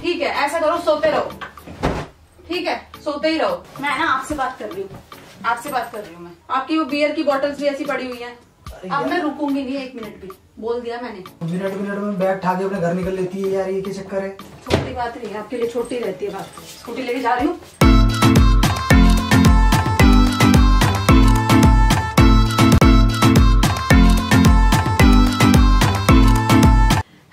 ठीक है, ऐसा करो, सोते रहो। ठीक है, सोते ही रहो। मैं ना आपसे बात कर रही हूँ, आपसे बात कर रही हूँ मैं। आपकी वो बियर की बोतल्स भी ऐसी पड़ी हुई हैं। अब मैं रुकूंगी नहीं 1 मिनट भी, बोल दिया मैंने। मिनट में बैग उठा के अपने घर निकल लेती है यार, ये क्या चक्कर है? छोटी बात नहीं है, आपके लिए छोटी रहती है बात। स्कूटी लेके जा रही हूँ।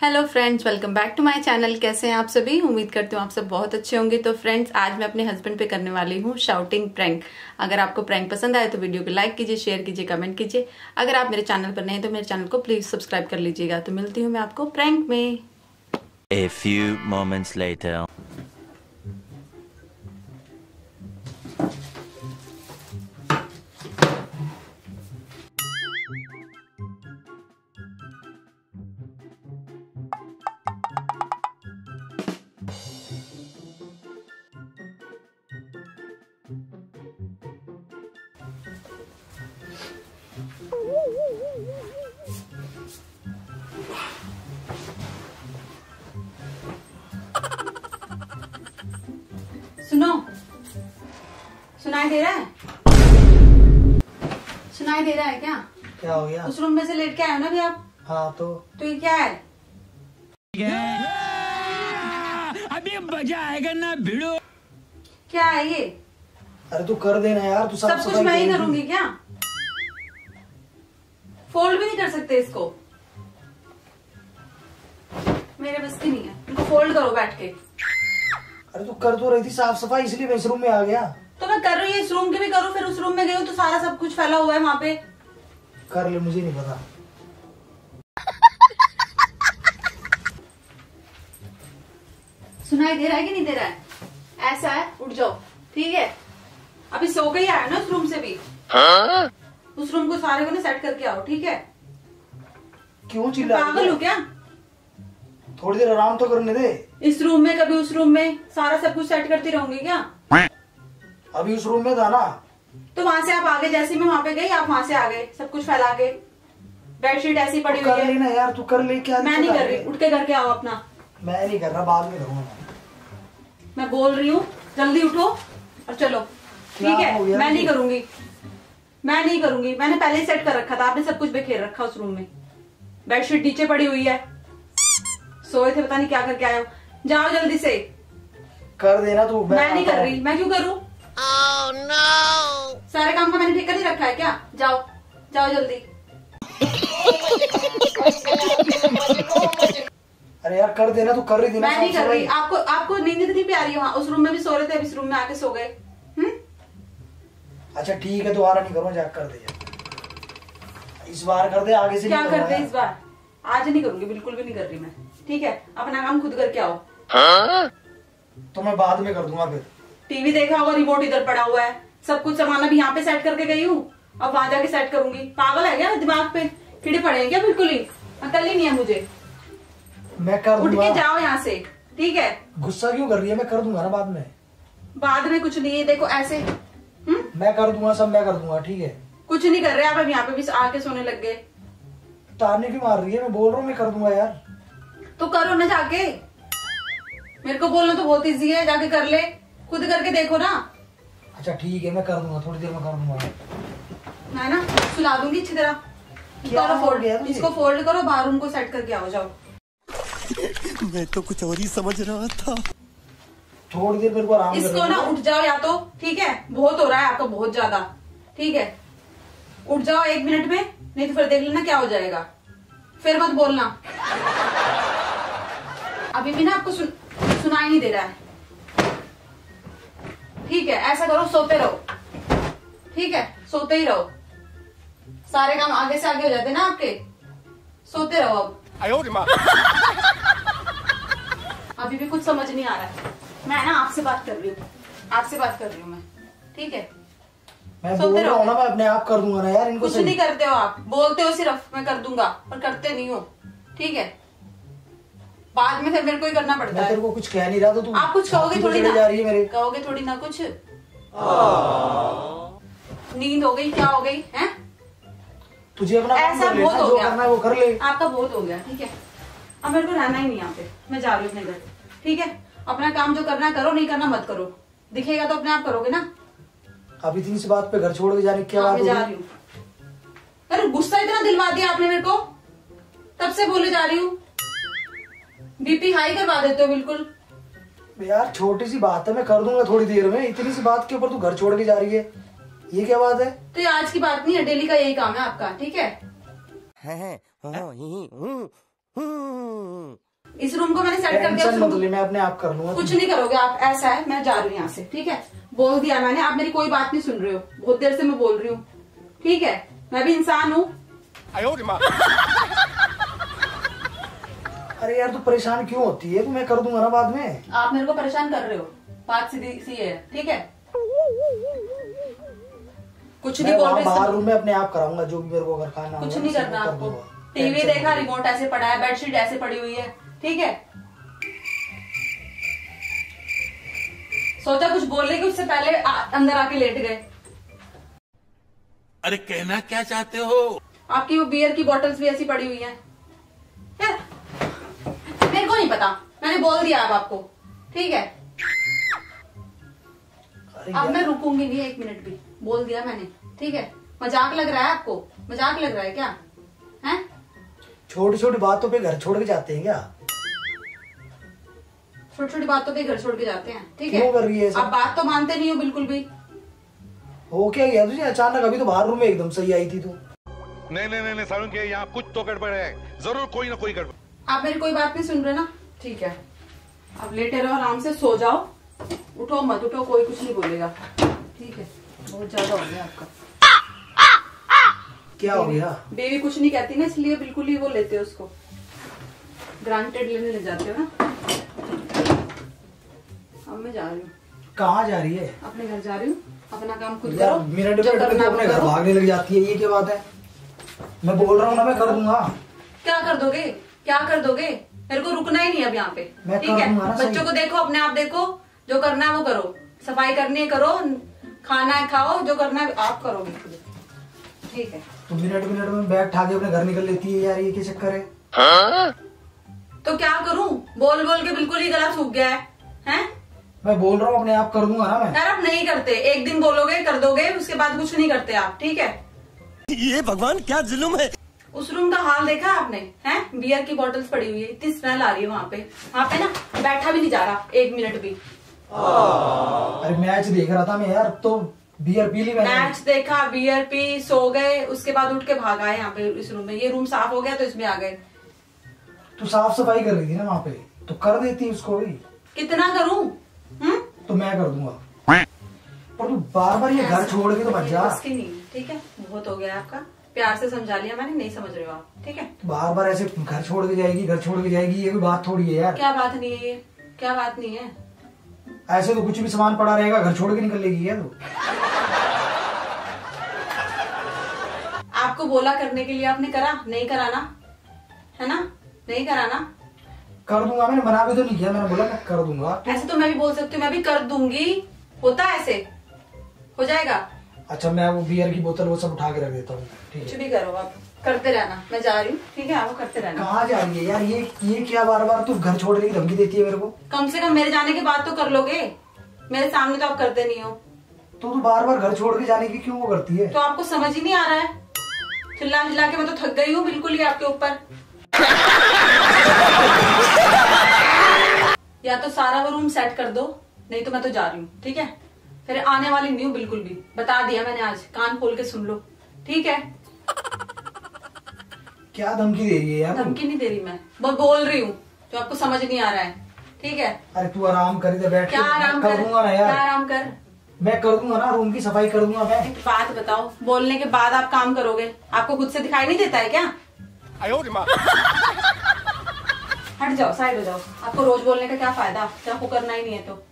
Hello friends, welcome back to my channel. कैसे हैं आप सभी? उम्मीद करती हूँ आप सब बहुत अच्छे होंगे। तो फ्रेंड्स, आज मैं अपने हस्बैंड पे करने वाली हूँ शाउटिंग प्रैंक। अगर आपको प्रैंक पसंद आए तो वीडियो को लाइक कीजिए, शेयर कीजिए, कमेंट कीजिए। अगर आप मेरे चैनल पर नए हैं तो मेरे चैनल को प्लीज सब्सक्राइब कर लीजिएगा। तो मिलती हूँ मैं आपको प्रैंक में। A few moments later. सुनो, सुनाई दे रहा है? सुनाई दे रहा है क्या? क्या हो गया? उस रूम में से लेट के आए हो ना अभी आप? हाँ तो ये क्या है? अभी मजा आएगा ना भिड़ो। क्या है ये? अरे तू कर देना यार, तू सब कुछ मैं ही करूंगी क्या? फोल्ड भी नहीं कर सकते इसको? मेरे बस की नहीं है, इनको फोल्ड करो बैठ के। अरे तू कर तो रही थी साफ सफाई, इसलिए मैं इस रूम में आ गया। तो मैं कर रही हूँ, इस रूम की भी करूँ, फिर उस रूम में गई हूँ तो सारा सब कुछ फैला हुआ है वहाँ पे। कर ले, मुझे नहीं पता। सुनाई दे रहा है कि नहीं दे रहा है? ऐसा है, उठ जाओ। ठीक है, अभी सो के ही आया ना उस रूम से भी। उस रूम को सारे को ना सेट करके आओ। ठीक है? क्यों चिल्ला रही पागल है? हो क्या? थोड़ी देर आराम तो करने दे। इस रूम में कभी उस रूम में सारा सब कुछ सेट करती रहूंगी क्या? अभी उस रूम में था ना। तो वहां से आप आगे, जैसे मैं वहां पे गई आप वहां से आ गए, सब कुछ फैला के। बेडशीट ऐसी पड़ी हुई कर है। लेना यार, तू कर ले। क्या मैं नहीं कर रही, उठ के करके आओ अपना। मैं नहीं कर रहा, बाद में करूंगा। मैं बोल रही हूँ, जल्दी उठो और चलो। ठीक है? मैं नहीं करूंगी, मैं नहीं करूंगी। मैंने पहले ही सेट कर रखा था, आपने सब कुछ बिखेर रखा उस रूम में। बेडशीट नीचे पड़ी हुई है, सोए थे, पता नहीं क्या करके आए हो। जाओ जल्दी से। कर देना तू। मैं नहीं कर रही। मैं क्यों करूं? Oh, no! सारे काम का मैंने ठेका नहीं रखा है क्या? जाओ जाओ जल्दी। अरे यार कर देना, तू कर रही थी ना। मैं नहीं कर रही। आपको नींद नहीं प्यारी हो? उस रूम में भी सो रहे थे, अब इस रूम में आके सो गए। अच्छा ठीक है, दोबारा नहीं करूँगा, जाके कर दे यार। इस बार कर दे, आगे से क्या नहीं कर दे यार। इस बार? आज नहीं करूंगी, बिल्कुल भी नहीं कर रही मैं। ठीक है? अपना काम खुद करके आओ। तो मैं बाद में कर दूंगा फिर। टीवी देखा होगा, रिमोट इधर पड़ा हुआ है, सब कुछ सामान अभी यहाँ पे सेट करके गई हूँ, अब वहां जाके सेट करूंगी। पागल है क्या? दिमाग पे कीड़े पड़े हैं क्या? बिल्कुल ही अकल ही नहीं है मुझे। मैं कर उठ दूंगा। के जाओ यहाँ से। ठीक है? गुस्सा क्यों कर रही है? मैं कर दूंगा ना बाद में। बाद में कुछ नहीं है, देखो ऐसे। मैं कर दूंगा, सब मैं कर दूंगा। ठीक है? कुछ नहीं कर रहे आप, अब यहाँ पे भी आके सोने लग गए। ताने क्यों मार रही है? मैं बोल रहा हूँ मैं कर दूंगा यार। तो करो ना जाके। मेरे को बोलना तो बहुत इजी है, जाके कर ले, खुद करके देखो ना। अच्छा ठीक है, मैं कर दूंगा, थोड़ी देर में कर दूंगा। मैं ना सुला दूंगी अच्छी तरह। क्या करो हो फोल्ड, गया तुझे? इसको फोल्ड करो, बाथरूम को सेट करके आओ। जाओ। मैं तो कुछ और ही समझ रहा था। थोड़ी देर मेरे को आराम इसको ना उठ जाओ या तो। ठीक है? बहुत हो रहा है आपका, बहुत ज्यादा। ठीक है? उठ जाओ 1 मिनट में, नहीं तो फिर देख लेना क्या हो जाएगा। फिर मत बोलना। अभी भी ना आपको सुनाई नहीं दे रहा है। ठीक है? ऐसा करो, सोते रहो। ठीक है? सोते ही रहो, सारे काम आगे से आगे हो जाते ना आपके। सोते रहो अब। अभी भी कुछ समझ नहीं आ रहा है। मैं ना आपसे बात कर रही हूँ, आपसे बात कर रही हूँ मैं। ठीक है? मैं बोल रहा हूँ ना, मैं अपने आप कर दूंगा ना यार। इनको कुछ नहीं करते हो आप, बोलते हो सिर्फ मैं कर दूंगा, पर करते नहीं हो। ठीक है? बाद में फिर मेरे को ही करना पड़ता मैं है। तेरे को कुछ कह नहीं रहा, तो तू आप कुछ कहोगे थोड़ी ना, जा रही है मेरे। कहोगे थोड़ी ना कुछ। नींद हो गई, क्या हो गई है? तुझे अपना काम ऐसा कर लेना, बहुत हो जो गया। करना है वो कर ले। आपका बहुत हो गया। ठीक है? अब मेरे को रहना ही नहीं यहाँ पे, मैं जा रही हूँ अपने घर। ठीक है? अपना काम जो करना करो, नहीं करना मत करो। दिखेगा तो अपने आप करोगे ना। अब इतनी सी बात पे घर छोड़ के जाने की क्या हाँ, बात मैं जा होगी? रही हूँ। अरे गुस्सा इतना दिलवा दिया आपने मेरे को, तब से बोले जा रही हूँ। बीपी हाई करवा देते हो बिल्कुल। यार छोटी सी बात है, मैं कर दूंगा थोड़ी देर में। इतनी सी बात के ऊपर तू घर छोड़ के जा रही है, ये क्या बात है? तो ये आज की बात नहीं है, डेली का यही काम है आपका, ठीक है? इस रूम को मैंने सेट कर दिया। टेंशन मत ले, मैं अपने आप कर लूंगा। कुछ नहीं करोगे आप, ऐसा है। मैं जा रही हूँ यहाँ से, ठीक है? बोल दिया मैंने, आप मेरी कोई बात नहीं सुन रहे हो। बहुत देर से मैं बोल रही हूँ, ठीक है? मैं भी इंसान हूँ। अरे यार तू परेशान क्यों होती है? तो मैं कर दूंगा ना बाद में। आप मेरे को परेशान कर रहे हो, बात सीधी सी है, ठीक है? कुछ नहीं बोल रही, बाहर रूम में अपने आप कराऊंगा जो भी मेरे को अगर खाना कुछ होगा, नहीं करना कर आपको। दूंगा। टीवी देखा, रिमोट ऐसे पड़ा है, बेडशीट ऐसे पड़ी हुई है, ठीक है? सोचा कुछ बोलने की, उससे पहले अंदर आके लेट गए। अरे कहना क्या चाहते हो? आपकी वो बियर की बॉटल्स भी ऐसी पड़ी हुई हैं। यार मेरे को नहीं पता, मैंने बोल दिया अब आपको, ठीक है? अब मैं रुकूंगी नहीं एक मिनट भी, बोल दिया मैंने, ठीक है? मजाक लग रहा है आपको? मजाक लग रहा है क्या? हैं? छोटी छोटी बातों पे घर छोड़ के जाते हैं क्या? छोटी छोटी बातों पे घर छोड़ के जाते हैं, ठीक है? क्यों कर रही है ऐसा? आप बात तो मानते नहीं हो बिल्कुल भी। हो क्या गया तुझे अचानक? अभी तो बाहर रूम में एकदम सही आई थी तू। नहीं सारुण के यहाँ कुछ तो गड़बड़ है, जरूर कोई ना कोई गड़बड़। आप मेरी कोई बात नहीं सुन रहे ना, ठीक है? अब लेटे रहो, आराम से सो जाओ, उठो मत, उठो, कोई कुछ नहीं बोलेगा, ठीक है? बहुत ज्यादा हो गया आपका। क्या हो गया? बेबी कुछ नहीं कहती ना, इसलिए बिल्कुल ही वो लेते हो उसको, ग्रांटेड लेने लग जाते हो ना। अब मैं जा रही हूँ। कहाँ जा रही है? अपने घर जा रही हूँ, अपना काम खुद यार करो। मिनट जो मिनट में करना तो अपने घर करो। भागने लग जाती है, ये क्या बात है? मैं बोल रहा हूँ ना, मैं कर दूंगा। क्या कर दोगे? क्या कर दोगे? मेरे को रुकना ही नहीं अब यहाँ पे, मैं ठीक कर है? दूंगा ना, सही। बच्चों को देखो, अपने आप देखो, जो करना है वो करो, सफाई करनी है करो, खाना है खाओ, जो करना है आप करोगे खुद, ठीक है? तो मिनट में बैग उठा के अपने घर निकल लेती है यार, ये क्या चक्कर है? तो क्या करूं? बोल बोल के बिल्कुल ही गला सूख गया है, हैं? मैं बोल रहा हूँ अपने आप कर दूंगा ना मैं। यार आप नहीं करते, एक दिन बोलोगे कर दोगे, उसके बाद कुछ नहीं करते आप, ठीक है? ये भगवान क्या जुल्म है। उस रूम का हाल देखा आपने? हैं? बियर की बोतल्स पड़ी हुई है, इतनी स्मेल आ रही है वहाँ पे ना बैठा भी नहीं जा रहा एक मिनट भी। अरे मैच देख रहा था मैं यार, तो बियर पी ली मैंने। मैच देखा, बियर पी, सो गए, उसके बाद उठ के भाग आए यहाँ पे इस रूम में। ये रूम साफ हो गया तो इसमें आ गए। तू साफ सफाई कर रही थी ना वहाँ पे, तो कर देती उसको भी। कितना करूं? तो मैं कर दूंगा, पर तू बार बार ये घर छोड़ के तो मत जा। उसकी नहीं, ठीक है? बहुत हो गया आपका, प्यार से समझा लिया मैंने, नहीं समझ रहे हो आप, ठीक है? बार बार ऐसे घर छोड़ के जाएगी, घर छोड़ के जाएगी, ये कोई बात थोड़ी है यार। क्या बात नहीं है ये? क्या बात नहीं है? ऐसे तो कुछ भी सामान पड़ा रहेगा, घर छोड़ के निकल लेगी क्या तू? आपको बोला करने के लिए, आपने करा? नहीं कराना है ना? नहीं कराना? कर दूंगा, मैंने मना भी तो नहीं किया, मैंने बोला मैं कर दूंगा। ऐसे तो मैं भी बोल सकती हूँ, मैं भी कर दूंगी, होता है ऐसे, हो जाएगा। अच्छा मैं वो बियर की बोतल वो सब उठा के रख देता हूँ, ठीक कुछ है? भी करो आप, करते रहना, मैं जा रही हूँ, ठीक है? आप करते रहना। कहाँ जा रही है यार? ये क्या बार बार तू घर छोड़ने की धमकी देती है मेरे को? कम से कम मेरे जाने के बाद तो कर लोगे, मेरे सामने तो आप करते नहीं हो। तो तू बार बार घर छोड़ के जाने की क्यों वो करती है? तो आपको समझ ही नहीं आ रहा है? चिल्ला चिल्ला के मैं तो थक गई हूँ बिल्कुल ही आपके ऊपर। या तो सारा वो रूम सेट कर दो, नहीं तो मैं तो जा रही हूँ, ठीक है? फिर आने वाली नहीं हूँ बिल्कुल भी, बता दिया मैंने आज, कान खोल के सुन लो, ठीक है? क्या धमकी दे रही है यार? धमकी नहीं दे रही मैं, बस बोल रही हूँ जो आपको समझ नहीं आ रहा है, ठीक है? अरे तू आराम कर, इधर बैठ के। क्या आराम कर दूंगा ना क्या यार, आराम कर? मैं कर दूंगा ना, रूम की सफाई कर दूंगा मैं। एक बात बताओ, बोलने के बाद आप काम करोगे, आपको खुद से दिखाई नहीं देता है क्या? हट जाओ, साइड हो जाओ, आपको रोज बोलने का क्या फायदा जब आपको करना ही नहीं है तो।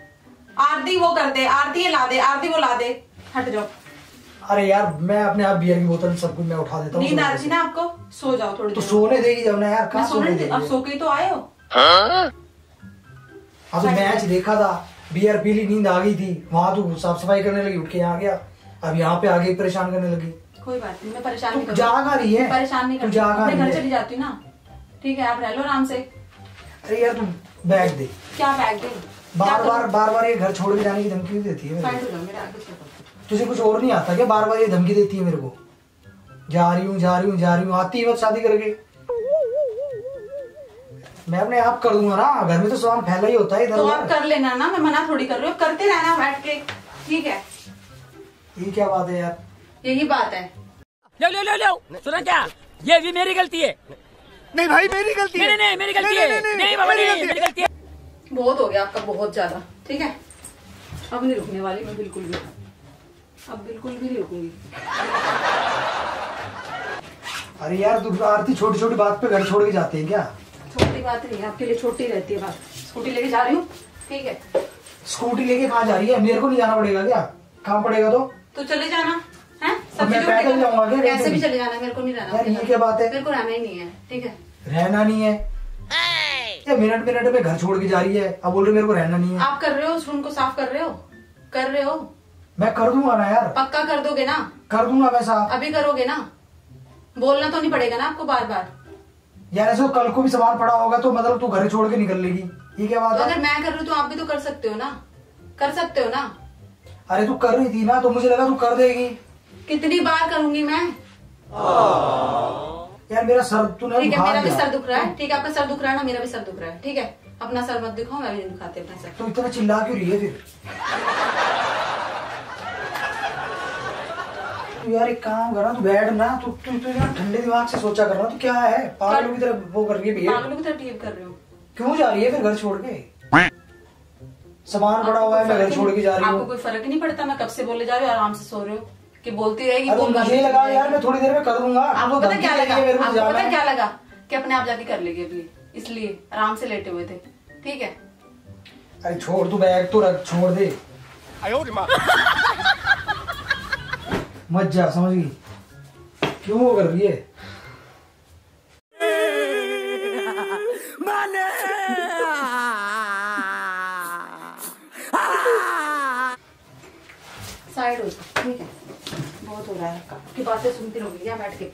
आरती वो कर दे, आरती ये ला दे, आरती वो ला दे, हट जाओ। अरे यार मैं अपने आप बियर की बोतल सब कुछ मैं उठा देता हूँ। नींद आ रही ना आपको? सो जाओ थोड़ी तो देर। सोने देगी जब ना यार, मैं कहाँ सोने सोने दे, देगी? अब सो के ही तो आए हो। हाँ तो मैच देखा था, बियर पी ली, नींद आ गई थी, वहां तू साफ सफाई करने लगी, उठ के यहाँ गया, अब यहाँ पे आगे परेशान करने लगी। कोई बात नहीं, मैं परेशान नहीं तू करूंगी। जागा रही है, परेशान नहीं तू करती, जागा अपने रही घर है। चली जाती हूँ ना, ठीक है? आप रह लो आराम से। अरे यार तू बैग दे। क्या बैग दे? बार बार ये घर छोड़ के जाने की धमकी क्यों देती है मेरे को? मेरे आगे से करो। तुझे कुछ और नहीं आता क्या? बार बार ये धमकी देती है मेरे को, जा रही हूँ आती है शादी करके। मैं अपने आप कर दूंगा ना, घर में तो सामान फैला ही होता है इधर तो आप कर लेना ना, मैं मना थोड़ी कर रही हूँ, करते रहना बैठ के, ठीक है? ये क्या बात है यार? यही बात है। लो सुना क्या, ये भी मेरी गलती है। नहीं भाई मेरी गलती है। नहीं मेरी गलती है। नहीं बाबा नहीं मेरी गलती है। बहुत हो गया आपका, बहुत ज्यादा, ठीक है? अब नहीं रुकने वाली मैं बिल्कुल भी, अब बिल्कुल भी नहीं रुकूंगी। अरे यार तू आरती छोटी छोटी बात पे घर छोड़ के जाते हैं क्या? छोटी बात नहीं है, आपके लिए छोटी रहती है बात। स्कूटी लेके जा रही हूँ, ठीक है? स्कूटी लेके कहाँ जा रही है? मेरे को नहीं जाना पड़ेगा क्या? कहाँ पड़ेगा तो चले जाना है? तो मैं पैदल जाऊंगा क्या? कैसे भी चले जाना, मेरे को नहीं रहना। यार ये क्या बात है? मेरे को रहना ही नहीं है, ठीक है? रहना नहीं है? मिनट में घर छोड़ के जा रही है, अब बोल रहे मेरे को रहना नहीं है। आप कर रहे हो, उस रूम को साफ कर रहे हो? मैं कर दूंगा ना यार। पक्का कर दोगे ना? कर दूंगा मैं साफ। अभी करोगे ना? बोलना तो नहीं पड़ेगा ना आपको बार बार? यार ऐसे कल को भी सामान पड़ा होगा तो मतलब तू घर छोड़ के निकल लेगी, ये क्या बात तो है? अगर मैं कर रही हूँ तो आप भी तो कर सकते हो ना? कर सकते हो ना? अरे तू कर रही थी ना, तो मुझे लगा तू कर देगी। कितनी बार करूंगी मैं? यार मेरा सर तूने ठीक है, बुखार मेरा भी लिया। सर दुख रहा है, ठीक है? आपका सर दुख रहा है ना, मेरा भी सर दुख रहा है, ठीक है? अपना सर मत दिखाओ, मैं भी नहीं दिखाती अपना सर। तो इतना चिल्ला क्यों रही है फिर? तू यार एक काम कर ना, तू बैठ ना, तू यार ठंडे दिमाग से सोचा कर ना, तू क्या है पागलों की तरह वो कर रही है भैया? पागलों की तरह बिहेव कर रही हूँ। क्यों जा रही है फिर घर छोड़ के? सामान पड़ा हुआ है, मैं घर छोड़ के जा रही आपको हूँ। कोई फर्क ही नहीं पड़ता? मैं कब से बोले जा रही हूँ, आराम से सो रहे हो कि बोलती रहेगी। अरे मुझे लगा यार मैं थोड़ी देर में कर दूंगा। आपको पता क्या लगा? मेरे को आपको जाना पता है। क्या लगा कि अपने आप जाके कर लेगी अभी, इसलिए आराम से लेटे हुए थे, ठीक है? अरे छोड़, तू बैग तो रख, छोड़ दे, मत जा, समझ गई? क्यों वो कर रही है? साइड हो जाओ, ठीक है? बहुत हो रहा है आपकी बातें सुनती रहोगी क्या बैठ के?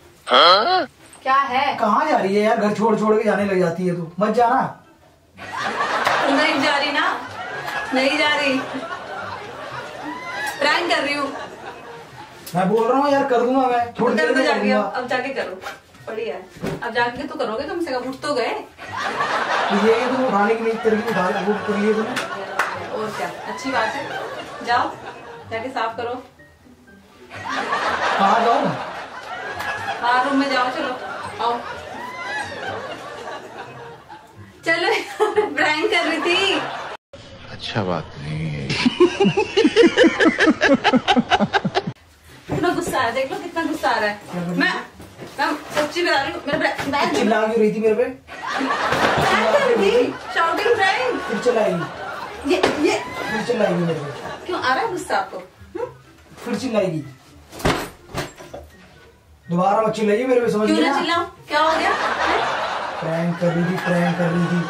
क्या है? कहाँ जा रही है यार? घर छोड़ छोड़ के जाने लग जाती है तू, मत जाना। नहीं जा रही ना, नहीं जा रही, प्रैंक कर रही हूँ। मैं बोल रहा हूँ यार कर दूंगा मैं, थोड़ी देर उधर में तो कर जाके दूंगा। अब जाके करो, बढ़िया है। अब जाके तो करोगे, कम से कम उठ तो गए। तो ये तुम उठाने की नहीं तरह उठा कर लिए तुमने। और क्या, अच्छी बात है। जाओ जाके साफ करो। कहाँ जाऊँ? हाँ रूम में जाओ, चलो आओ चलो। प्रैंक कर रही थी। अच्छा बात नहीं है। कितना गुस्सा है, देख लो कितना गुस्सा आ रहा है। मैं सच्ची बता रही हूँ, मेरा बैग चिल्ला क्यों रही थी मेरे पे? प्रैंक कर रही थी, शाउटिंग प्रैंक। फिर चिल्लाएगी, ये फिर चिल्लाएगी मेरे पे। क्यों आ रहा है गुस्सा आपको? फिर चिल्लाएगी दोबारा, मत चिल्लाइए मेरे पे, समझ क्यों गई ना ना? चिल्लाऊं, क्या हो गया? प्रैंक कर रही थी, प्रैंक कर रही थी।